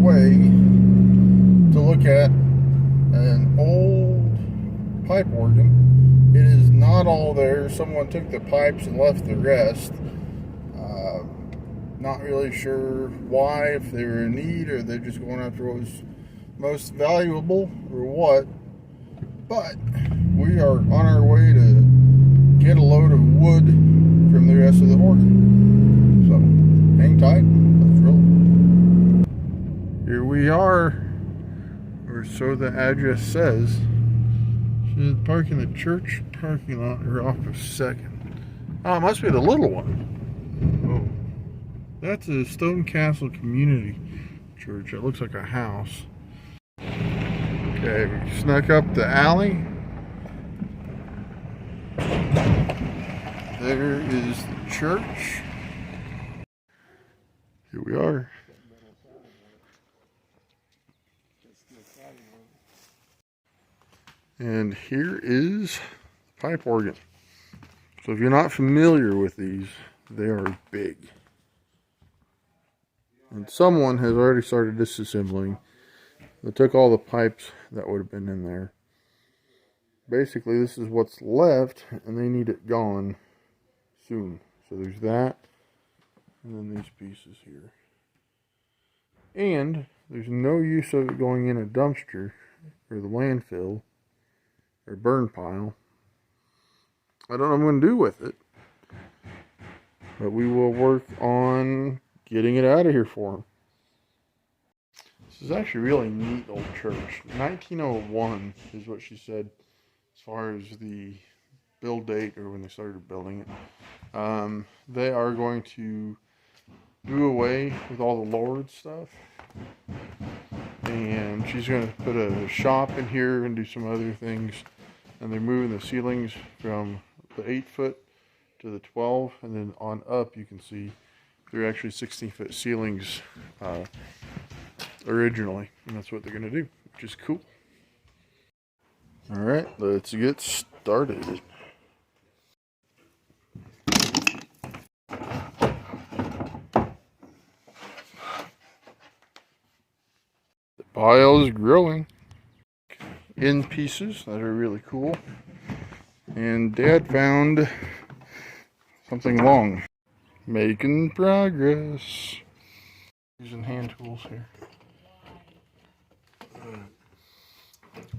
way to look at an old pipe organ. It is not all there. Someone took the pipes and left the rest. Not really sure why, if they were in need or they're just going after what was most valuable or what. But we are on our way to get a load of wood from the rest of the organ. So hang tight, let's roll. Here we are, or so the address says. She's parking the church parking lot. We're off a second. Oh, it must be the little one. Oh, that's a Stone Castle Community Church. It looks like a house. Okay, we snuck up the alley. There is the church. Here we are. And here is the pipe organ. So if you're not familiar with these, they are big. And someone has already started disassembling. They took all the pipes that would have been in there. Basically, this is what's left, and they need it gone soon. So there's that, and then these pieces here. And there's no use of it going in a dumpster or the landfill or burn pile. I don't know what I'm going to do with it, but we will work on getting it out of here for them. This is actually a really neat old church. 1901 is what she said as far as the build date or when they started building it. They are going to do away with all the Lord stuff, and she's going to put a shop in here and do some other things. And they're moving the ceilings from the 8-foot to the 12, and then on up you can see they're actually 16-foot ceilings originally, and that's what they're going to do, which is cool. All right, let's get started. The pile is growing in pieces that are really cool, and Dad found something long. Making progress. Using hand tools here.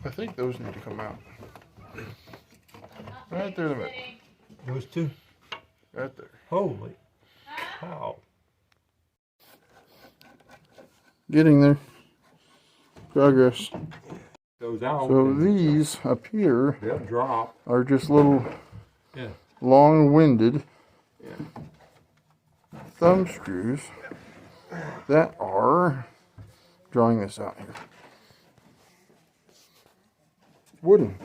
I think those need to come out. Right there in the middle. Those two? Right there. Holy cow. Getting there. Progress. Goes out. So these up here they'll drop. Are just little long-winded thumb screws that are drawing this out here. Wooden.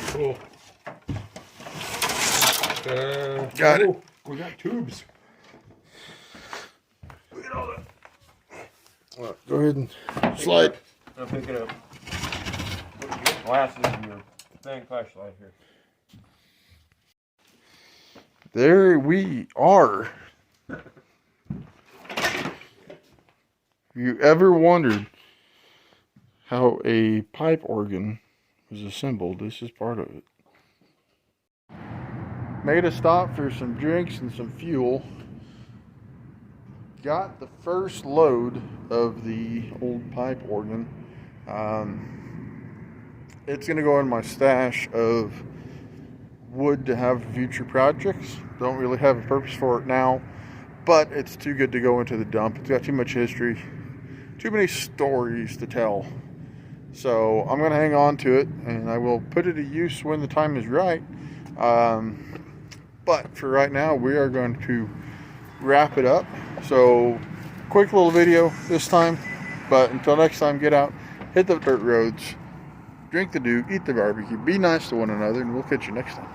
Cool. Got it. We got tubes. Look at all that. Well, go ahead and slide. I'll pick it up. Put your glasses and your thing flashlight here. There we are. If you ever wondered how a pipe organ was assembled, this is part of it. Made a stop for some drinks and some fuel. Got the first load of the old pipe organ. It's going to go in my stash of wood to have for future projects. Don't really have a purpose for it now, but it's too good to go into the dump. It's got too much history, too many stories to tell. So I'm going to hang on to it, and I will put it to use when the time is right. But for right now, we are going to wrap it up. So quick little video this time, but until next time, get out, hit the dirt roads, drink the dew, eat the barbecue, be nice to one another, and we'll catch you next time.